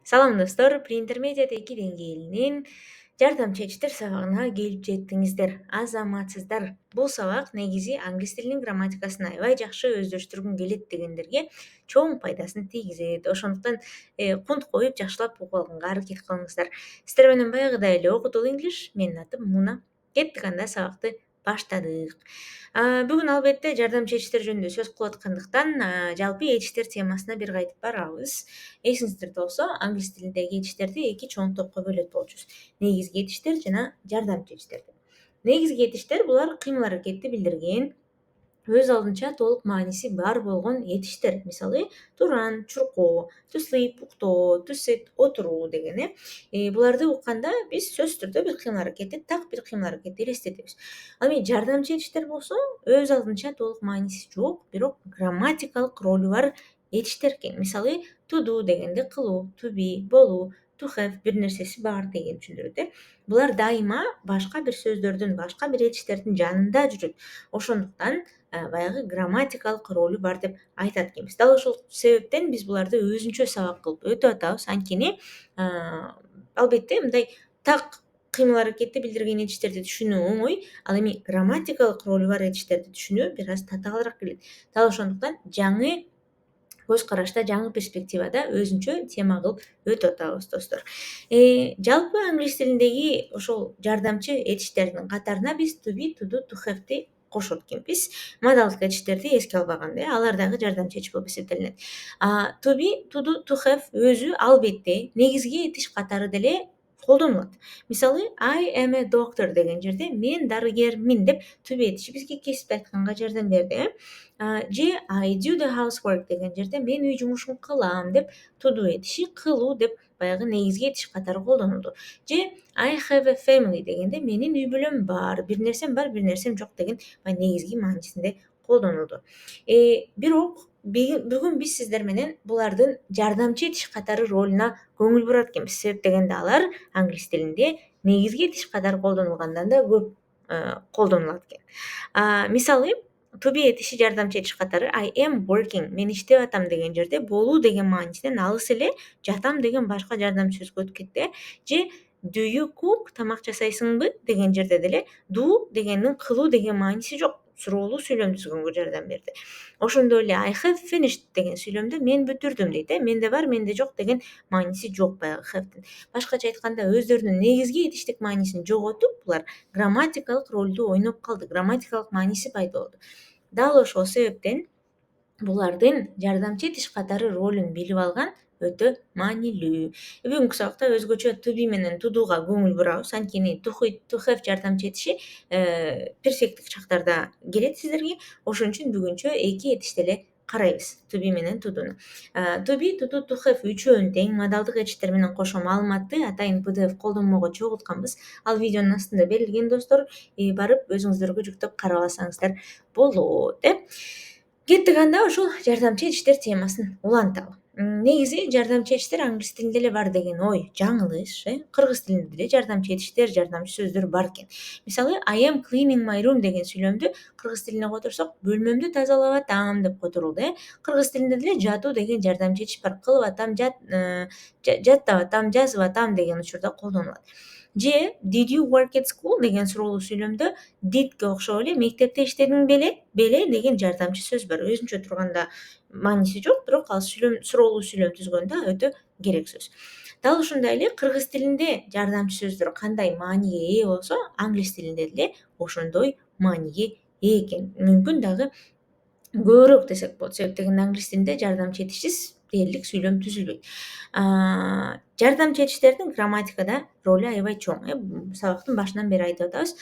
Салам достор, Pre-Intermediate 2 деңгээлинин жардамчы этиштер сабагына келип жеттиңиздер. Азаматсыздар. Бул сабак негизи англис тилинин грамматикасын аябай жакшы өздөштүргүң келет дегендерге чоң пайдасын тийгизет. Ошондуктан кунт коюп жакшылап угуп алганга аракет кылыңыздар. Сиздер менен баягыдай эле Окутул English, менин атым Муна. Кеттик анда сабакты баштадык. Бүгүн албетте жардамчы этиштер жөнүндө сөз кылып аткандыктан жалпы этиштер темасына бир кайтып барабыз. Эсиңиздерде болсо, англис тилиндеги этиштерди эки чоң топко бөлөт болчубуз. Негизги этиштер жана жардамчы этиштер. Негизги этиштер булар кыймыл аракетти билдирген, өз алдынча толук мааниси бар болгон этиштер. Мисалы, туран, чуркоо, to sleep, уктоо, to sit, отуруу деген. Буларды укканда биз сөзсүз түрдө бир кыймыл аракетти, так бир кыймыл аракетти элестетебиз. Ал эми жардамчы этиштер болсо, өз алдынча толук мааниси жок, бирок грамматикалык ролу бар этиштер экен. Мисалы, to do дегенди кылуу, to be болуу, to have бир нерсеси бар дегенди түшүндүрөт. Булар дайыма башка бир сөздөрдүн, башка бир этиштердин жанында жүрөт. Ошондуктан баягы грамматикалык ролу бар деп айтат экенбиз. Дал ошол себептен биз буларды өзүнчө сабак кылып өтүп атабыз. Анткени албетте мындай так кыймыл аракетти билдирген этиштерди түшүнүү оңой, ал эми грамматикалык ролу бар этиштерди түшүнүү бир аз татаалыраак келет. Дал ошондуктан жаңы көз карашта, жаңы перспективада өзүнчө тема кылып өтүп атабыз достор. Жалпы англис тилиндеги ошол жардамчы этиштердин катарына биз to be, to do, to have'ти кошот экенбиз. Модалдык этиштерди эске албаганда, алар дагы жардамчы этиш болуп эсептелинет. To be, to do, to have өзү албетте негизги этиш катары деле колдонулат. Мисалы, I am a doctor деген жерде мен дарыгермин деп to be этиши бизге кесипти айтканга жардам берди. Же I do the housework деген жерде мен үй жумушун кылам деп to do этиши кылуу деп баягы негизги этиш катары колдонулду. Же I have a family дегенде менин үй бүлөм бар, бир нерсем бар, бир нерсем жок деген негизги маанисинде колдонулду. Бирок бүгүн биз сиздер менен булардын жардамчы этиш катары ролуна көңүл бурат экенбиз. Себеп дегенде алар англис тилинде негизги этиш катары колдонулгандан да көп колдонулат экен. Мисалы, to be этиши жардамчы этиш катары I am working, мен иштеп атам деген жерде болуу деген маанисинен алыс эле жатам деген башка жардамчы сөзгө өтүп кетти. Же do you cook, тамак жасайсыңбы деген жерде деле do дегендин кылуу деген мааниси жок, суроолуу сүйлөм түзгөнгө жардам берди. Ошондой эле I have finished деген сүйлөмдө мен бүтүрдүм дейт. Менде бар, менде жок деген мааниси жок баягы have'дин. Башкача айтканда, өздөрүнүн негизги этиштик маанисин жоготуп, булар грамматикалык ролду ойноп калды, грамматикалык мааниси пайда болду. Дал ошол себептен булардын жардамчы этиш катары ролун билип алган өтө маанилүү. Бүгүнкү сабакта өзгөчө to be менен to do'га көңүл бурабыз. Анткени to have жардамчы этиши перфекттик чактарда келет сиздерге. Ошон үчүн бүгүнчө эки этишти эле карайбыз. To be менен to do'ну. To be, to do, to have үчөөнүн тең модалдык этиштер менен кошо маалыматты атайын PDF колдонмого чогултканбыз. Ал видеонун астында берилген достор. Барып өзүңүздөргө жүктөп карап алсаңыздар болот. Кеттик анда ошол жардамчы этиштер темасын уланталы. Негизи жардамчы этиштер англис тилинде эле бар деген ой жаңылыш. Кыргыз тилинде деле жардамчы этиштер, жардамчы сөздөр бар экен. Мисалы, I am cleaning my room деген сүйлөмдү кыргыз тилине которсок, бөлмөмдү тазалап атам деп которулду. Кыргыз тилинде деле жатуу деген жардамчы этиш бар. Кылып атам, жаттап атам, жазып атам деген учурда колдонулат. Же did you work at school деген суроолуу сүйлөмдө didге окшоп эле мектепте иштедиң беле деген жардамчы сөз бар. Өзүнчө турганда мааниси жок, бирок ал суроолуу сүйлөм түзгөндө өтө керек сөз. Дал ошондой эле кыргыз тилинде жардамчы сөздөр кандай мааниге ээ болсо, англис тилинде деле ошондой мааниге ээ экен. Мүмкүн дагы көбүрөөк десек болот. Себеп дегенде англис тилинде жардамчы этишсиз дээрлик сүйлөм түзүлбөйт. Жардамчы этиштердин грамматикада ролу аябай чоң. Сабактын башынан бери айтып атабыз.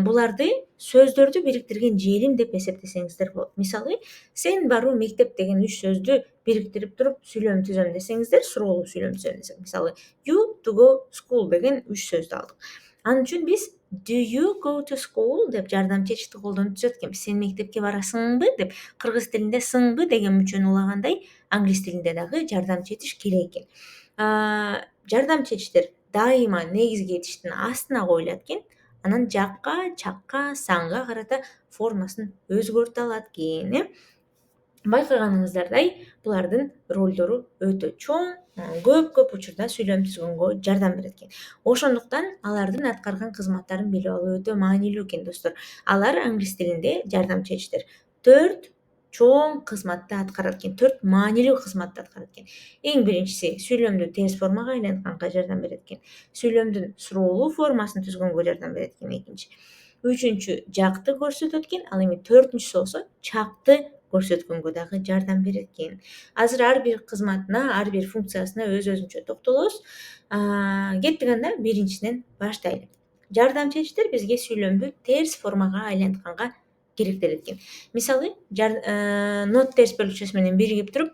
Буларды сөздөрдү бириктирген желим деп эсептесеңиздер болот. Мисалы, сен баруу мектеп деген үч сөздү бириктирип туруп сүйлөм түзөм десеңиздер, суроолуу сүйлөм түзөм десек, мисалы, you to go school деген үч сөздү алдык. Ал үчүн биз do you go to school деп жардамчы этишти колдонуп түзөт экенбиз. Сен мектепке барасыңбы деп кыргыз тилинде сыңбы деген мүчөнү улагандай, англис тилинде дагы жардамчы этиш керек экен. Жардамчы этиштер дайыма негизги этиштин астына коюлат экен. Анан жакка, чакка, санга карата формасын өзгөртө алат экен. Байкаганыңыздардай, булардын ролдору өтө чоң, көп учурда сүйлөм түзгөнгө жардам берет экен. Ошондуктан алардын аткарган кызматтарын билип алуу өтө маанилүү экен достор. Алар англис тилинде жардамчы этиштер 4 чоң кызматты аткарат экен, 4 маанилүү кызматты аткарат экен. Эң биринчиси сүйлөмдү терс формага айлантканга жардам берет экен. Сүйлөмдүн суроолуу формасын түзгөнгө жардам берет экен экинчи. Үчүнчү жакты көрсөтөт экен, ал эми төртүнчүсү болсо чакты көрсөткөнгө дагы жардам берет экен. Азыр ар бир кызматына, ар бир функциясына өз-өзүнчө токтолобуз. Кеттик анда биринчисинен баштайлы. Жардамчы этиштер бизге сүйлөмдү терс формага айлантканга керектелет экен. Мисалы, not терс бөлүкчөсү менен биригип туруп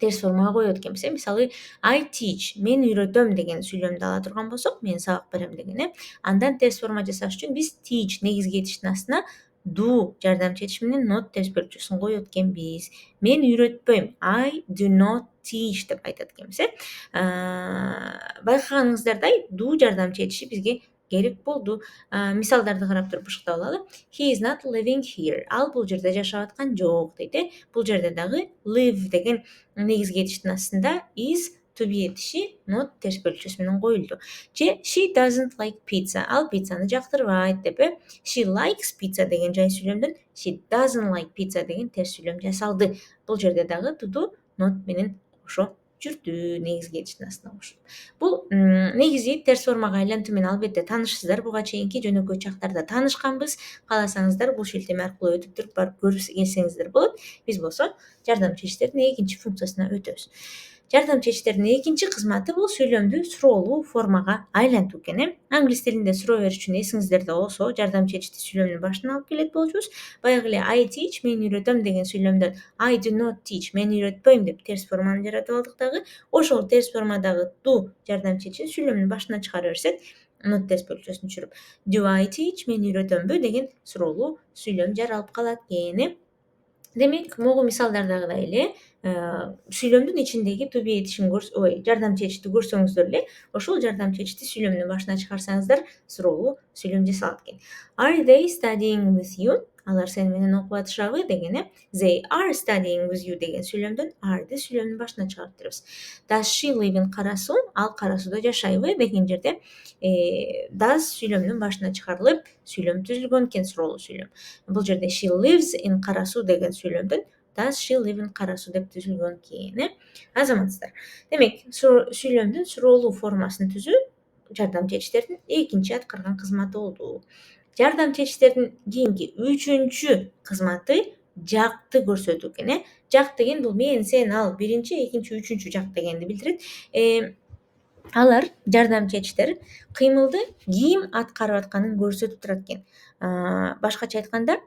терс формага коет экенбиз. Мисалы, I teach, мен үйрөтөм деген сүйлөмдү ала турган болсок, мен сабак берем деген, андан терс форма жасаш үчүн биз teach негизги этиштин астына do жардамчы этиш менен not терс бөлүкчөсүн коет экенбиз. Мен үйрөтпөйм, I do not teach деп айтат экенбиз. Байкаганыңыздардай, do жардамчы этиши бизге керек болду. Мисалдарды карап туруп бышыктап алалы. He is not living here. Ал бул жерде жашап аткан жок дейт. Бул жерде дагы live деген негизги этиштин астында is to be этиши not терс бөлүкчөсү менен коюлду. Же she doesn't like pizza. Ал пиццаны жактырбайт деп. She likes pizza деген жай сүйлөмдөн she doesn't like pizza деген терс сүйлөм жасалды. Бул жерде дагы to do not менен кошо жүрдү, негизги этиштин астына кошуп. Бул негизи терс формага айлантуу менен албетте таанышсыздар. Буга чейинки жөнөкөй чактарда таанышканбыз. Кааласаңыздар бул шилтеме аркылуу өтүп туруп барып көрүп келсеңиздер болот. Биз болсо жардамчы этиштердин экинчи функциясына өтөбүз. Жардамчы этиштердин экинчи кызматы бул сүйлөмдү суроолуу формага айлантуу экен. Англис тилинде суроо бериш үчүн эсиңиздерде болсо, жардамчы этишти сүйлөмдүн башына алып келет болчубуз. Баягы эле I teach, мен үйрөтөм деген сүйлөмдөн I do not teach, мен үйрөтпөйм деп терс форманы жаратып алдык дагы. Ошол терс формадагы do жардамчы этишин сүйлөмдүн башына чыгара берсек, not терс бөлүкчөсүн түшүрүп do I teach, мен үйрөтөмбү деген суроолуу сүйлөм жаралып калат экен. Демек, могу мисалдардагыдай эле сүйлөмдүн ичиндеги to be этишин жардамчы этишти көрсөңүздөр эле, ошол жардамчы этишти сүйлөмдүн башына чыгарсаңыздар, суроолуу сүйлөм жасалат экен. Are they studying with you? Алар сени менен окуп атышабы деген. They are studying with you деген сүйлөмдөн are'ды сүйлөмдүн башына чыгарып беребиз. Does she live in Карасу? Ал Карасуда жашайбы деген жерде does сүйлөмдүн башына чыгарылып, сүйлөм түзүлгөн экен, суроолуу сүйлөм. Бул жерде she lives in Карасу деген сүйлөмдөн does she live in Карасу деп түзүлгөн экен. Азаматсыздар. Демек, сүйлөмдүн суроолуу формасын түзүү жардамчы этиштердин экинчи аткарган кызматы болду. Жардамчы этиштердин кийинки үчүнчү кызматы жакты көрсөтүү экен. Жак деген бул мен, сен, ал биринчи, экинчи, үчүнчү жак дегенди билдирет. Алар жардамчы этиштер кыймылды ким аткарып атканын көрсөтүп турат экен. Башкача айтканда,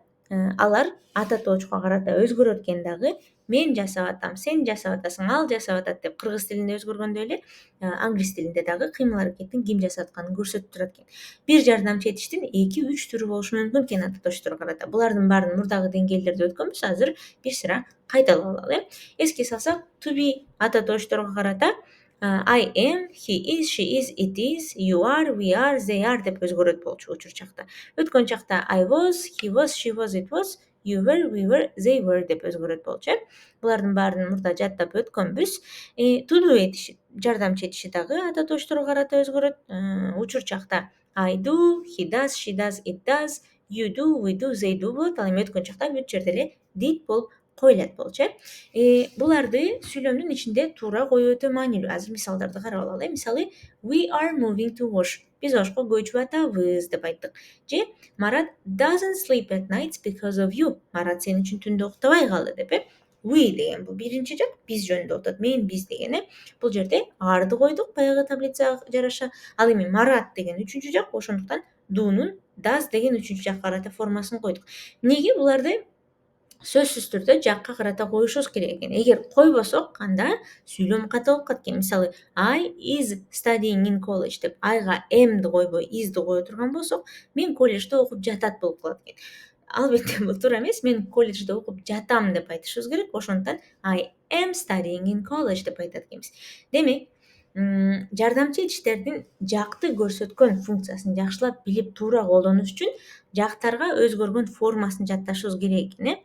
алар ата тоочуга карата өзгөрөт экен дагы. Мен жасап атам, сен жасап атасың, ал жасап атат деп кыргыз тилинде өзгөргөндөй эле англис тилинде дагы кыймыл аракеттин ким жасап атканын көрсөтүп турат экен. Бир жардамчы этиштин 2-3 түрү болушу мүмкүн экен ата тоочторго карата. Булардын баарын мурдагы деңгээлдерде өткөнбүз, азыр бир сыра кайталап алалы. Эске салсак, to be ата тоочторго карата I am, he is, she is, it is, you are, we are, they are деп өзгөрөт болчу учур чакта. Өткөн чакта I was, he was, she was, it was, you were, we were, they were деп өзгөрөт болчу. Булардын баарын мурда жаттап өткөнбүз. To do этиши, жардамчы этиши дагы ата тоочторго карата өзгөрөт. Учур чакта I do, he does, she does, it does, you do, we do, they do болот. Ал эми өткөн чакта бүт жерде эле did болуп коюлат болчу. Буларды сүйлөмдүн ичинде туура коюу өтө маанилүү. Азыр мисалдарды карап алалы. Мисалы, we are moving to wash. Биз ошко көчүп атабыз деп айттык. Же Марат doesn't sleep at nights because of you. Марат сен үчүн түндө уктабай калды деп. We деген бул биринчи жак, биз жөнүндө атат. Мен, биз деген. Бул жерде арды койдук баягы таблицага жараша. Ал эми Марат деген үчүнчү жак, ошондуктан do'нун does деген үчүнчү жакка карата формасын койдук. Эмнеге буларды сөзсүз түрдө жакка карата коюшубуз керек экен. Эгер койбосок, анда сүйлөм ката болуп калат экен. Мисалы, I is studying in college деп Iга am'ди койбой, is'ди кое турган болсок, мен колледжде окуп жатат болуп калат экен. Албетте бул туура эмес. Мен колледжде окуп жатам деп айтышыбыз керек. Ошондуктан I am studying in college деп айтат экенбиз. Демек, жардамчы этиштердин жакты көрсөткөн функциясын жакшылап билип туура колдонуш үчүн жактарга өзгөргөн формасын жатташыбыз керек экен.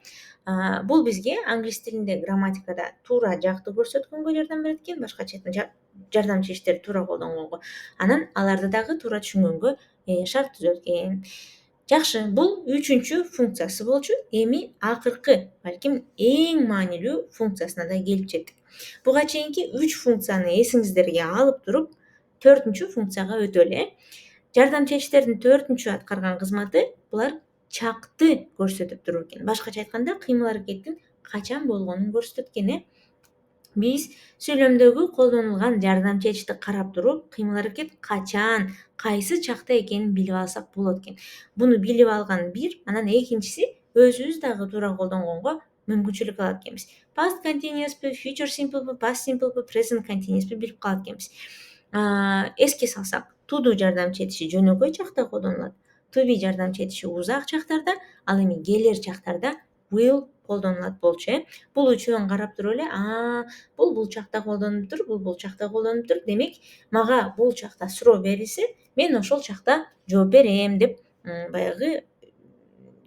Бул бизге англис тилинде грамматикада туура жакты көрсөткөнгө жардам берет экен, башкача айтканда жардамчы этиштерди туура колдонгонго, анан аларды дагы туура түшүнгөнгө шарт түзөт экен. Жакшы, бул 3-чү функциясы болчу. Эми акыркы, балким эң маанилүү функциясына да келип жеттик. Буга чейинки 3 функцияны эсиңиздерге алып туруп, 4-чү функцияга өтөлү. Жардамчы этиштердин 4-чү аткарган кызматы булар чакты көрсөтүп туруу экен. Башкача айтканда, кыймыл-аракеттин качан болгонун көрсөтөт экен. Биз сүйлөмдөгү колдонулган жардамчы этишти карап туруп, кыймыл-аракет качан, кайсы чакта экенин билип алсак болот экен. Буну билип алган бир, анан экинчиси өзүбүз дагы туура колдонгонго мүмкүнчүлүк алат экенбиз. Past continuous'пу, future simple'пу, past simple'пу, present continuous'пу билип калат экенбиз. Эске салсак, to do жардамчы этиши жөнөкөй чакта колдонулат. To be жардамчы этиши узак чактарда, ал эми келер чактарда will колдонулат болчу. Бул үчөөнү карап туруп эле, бул чакта колдонуптур, бул чакта колдонуптур. Демек, мага бул чакта суроо берилсе, мен ошол чакта жооп берем деп баягы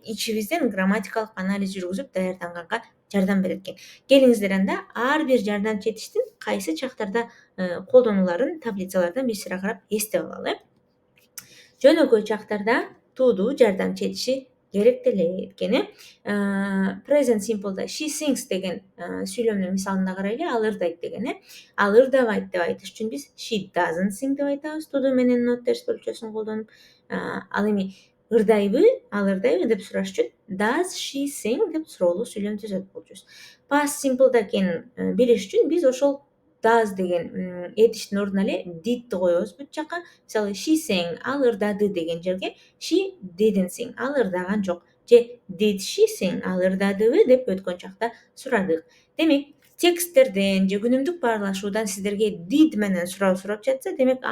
ичибизден грамматикалык анализ жүргүзүп даярданганга жардам берет экен. Келиңиздер анда ар бир жардамчы этиштин кайсы чактарда колдонуларын таблицалардан бир сыйра карап эстеп алалы. Жөнөкөй чактарда to do жардамчы этиши керектелет экен. Present simple'да she sings деген сүйлөмдүн мисалында карайлы, ал ырдайт деген. Ал ырдабайт деп айтыш үчүн биз she doesn't sing деп айтабыз. To do менен not терс бөлүкчөсүн колдонуп. Ал эми ырдайбы, ал ырдайбы деп сураш үчүн does she sing деп суроолуу сүйлөм түзөт болчубуз. Past simple'да экенин билиш үчүн биз ошол does деген этиштин ордуна эле did'ти коебуз бүт жака. Мисалы, she sang, ал ырдады деген жерге she didn't sing, ал ырдаган жок. Же did she sing, ал ырдадыбы деп өткөн чакта сурадык. Демек, тексттерден же күнүмдүк баарлашуудан сиздерге did менен суроо сурап жатса, демек,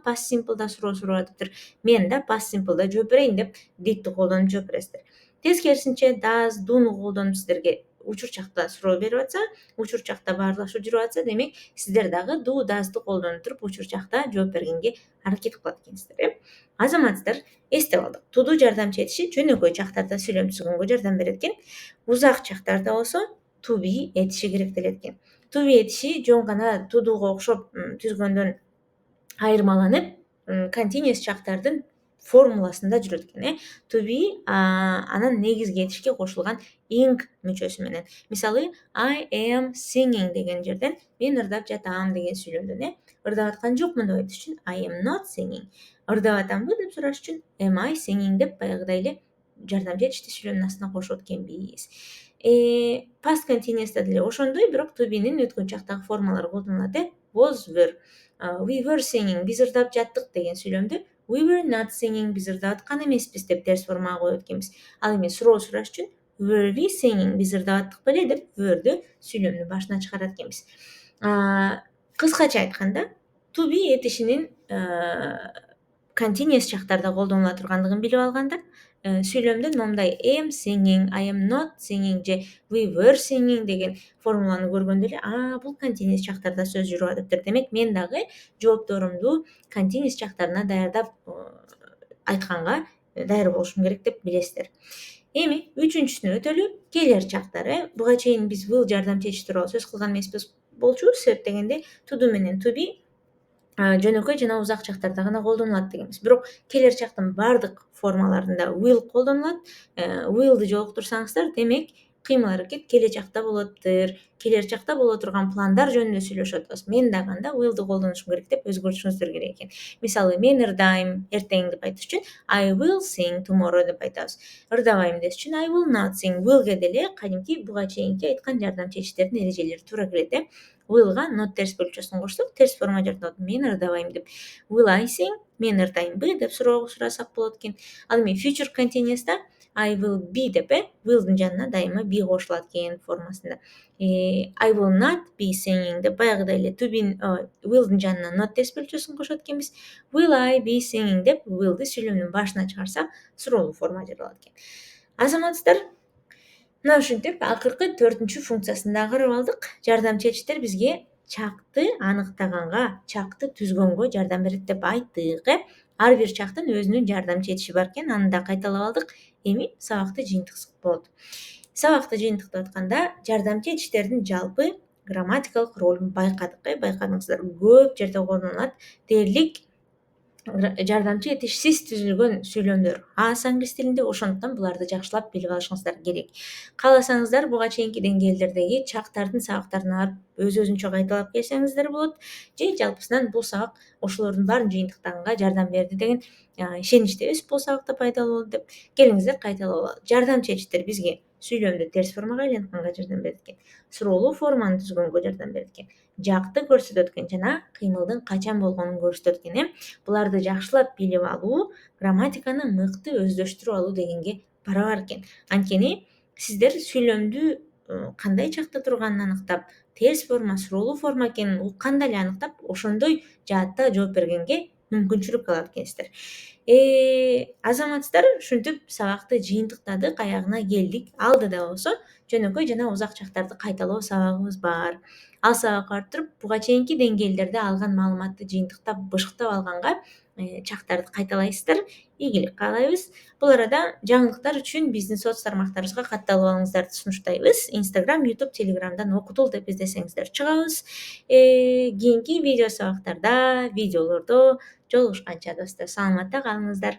past simple'да суроо сурап атыптыр. Мен да past simple'да жооп берейин деп did'ти колдонуп жооп бересиздер. Тескерисинче, does, do'ну колдонуп сиздерге учур чакта суроо берип атса, учур чакта баарлашуу жүрүп атса, демек сиздер дагы do, does'ты колдонуп туруп учур чакта жооп бергенге аракет кылат экенсиздер. Азаматсыздар, эстеп алдык. To do жардамчы этиши жөнөкөй чактарда сүйлөм түзгөнгө жардам берет экен. Узак чактарда болсо to be этиши керектелет экен. To be этиши жөн гана to do'го окшоп түзгөндөн айырмаланып, continuous чактардын формуласында жүрөт экен. To be анан негизги этишке кошулган ing мүчөсү менен. Мисалы, I am singing деген жерден мен ырдап жатам деген сүйлөмдөн ырдап аткан жокмун деп айтыш үчүн I am not singing. Ырдап атамбы деп сураш үчүн am I singing деп баягыдай эле жардамчы этишти сүйлөмдүн астына кошот экенбиз. Past continuous'та деле ошондой, бирок to be'нин өткөн чактагы формалары колдонулат. Was, were. We were singing, биз ырдап жаттык деген сүйлөмдү we were not singing, биз ырдап аткан эмеспиз деп терс формага коет экенбиз. Ал эми суроо сураш үчүн were we singing, биз ырдап аттык беле деп were'дү сүйлөмдүн башына чыгарат экенбиз. Кыскача айтканда, to be этишинин continuous чактарда колдонула тургандыгын билип алганда, сүйлөмдө момундай am singing, I am not singing же we were singing деген формуланы көргөндө эле, бул continuous чактарда сөз жүрүп атыптыр. Демек, мен дагы жоопторумду continuous чактарына даярдап айтканга даяр болушум керек деп билесиздер. Эми 3-чүсүнө өтөлү. Келер чактары. Буга чейин биз will жардамчы этиш тууралуу сөз кылган эмеспиз болчубуз. Себеп дегенде to do менен to be жөнөкөй жана узак чактарда гана колдонулат дегенбиз. Бирок келер чактын бардык формаларында will колдонулат. Will'ды жолуктурсаңыздар, демек кыймыл-аракет келечакта болоптур. Келер чакта боло турган пландар жөнүндө сүйлөшүп атабыз. Мен дагы анда will'ды колдонушум керек деп өзгөртүшүңүздөр керек экен. Мисалы, мен ырдайм эртең деп айтыш үчүн I will sing tomorrow деп айтабыз. Ырдабайм деш үчүн I will not sing. Will'ге деле кадимки буга чейинки айткан жардамчы этиштердин эрежелери туура келет. Will'га not терс бөлүкчөсүн кошсок, терс форма жардап мен ырдабайм деп. Will I sing? Мен ырдаймбы деп суроо сурасак болот экен. Ал эми future continuous'та I will be деп will'дын жанына дайыма be кошулат экен формасында. I will not be singing деп баягыдай эле to be will'дын жанына not терс бөлүкчөсүн кошот экенбиз. Will I be singing деп will'ды сүйлөмдүн башына чыгарсак, суроолуу форма жаралат экен. Азаматсыздар, мына ушинтип акыркы 4-чү функциясын да карап алдык. Жардамчы этиштер бизге чакты аныктаганга, чакты түзгөнгө жардам берет деп айттык. Ар бир чактын өзүнүн жардамчы этиши бар экен. Аны да кайталап алдык. Эми сабакты жыйынтык болот. Сабакты жыйынтыктап атканда жардамчы этиштердин жалпы грамматикалык ролун байкадык. Байкадыңыздар, көп жерде колдонулат. Дээрлик жардамчы этишсиз түзүлгөн сүйлөмдөр аз англис тилинде, ошондуктан буларды жакшылап билип алышыңыздар керек. Кааласаңыздар буга чейинки деңгээлдердеги чактардын сабактарына барып өзүнчө кайталап келсеңиздер болот, же жалпысынан бул сабак ошолордун баарын жыйынтыктаганга жардам берди деген ишеничтебиз. Бул сабакта пайдалуу болду деп келиңиздер кайталап алалы. Жардамчы этиштер бизге сүйлөмдү терс формага айлантканга жардам берет экен, суроолуу форманы түзгөнгө жардам берет экен, жакты көрсөтөт экен жана кыймылдын качан болгонун көрсөтөт экен. Буларды жакшылап билип алуу грамматиканы мыкты өздөштүрүп алуу дегенге барабар экен. Анткени сиздер сүйлөмдү кандай чакта турганын аныктап, терс форма, суроолуу форма экенин укканда эле аныктап, ошондой жаатта жооп бергенге мүмкүнчүлүк алат экенсиздер. Азаматсыздар, ушинтип сабакты жыйынтыктадык, аягына келдик. Алдыда болсо жөнөкөй жана узак чактарды кайталоо сабагыбыз бар. Ал сабакка барып туруп, буга чейинки деңгээлдерде алган маалыматты жыйынтыктап, бышыктап алганга чактарды кайталайсыздар. Ийгилик каалайбыз. Бул арада жаңылыктар үчүн биздин соц тармактарыбызга катталып алыңыздарды сунуштайбыз. Instagram, YouTube, Telegram'дан окутул деп издесеңиздер чыгабыз. Кийинки видео сабактарда, видеолордо жолугушканча достор, саламатта калыңыздар.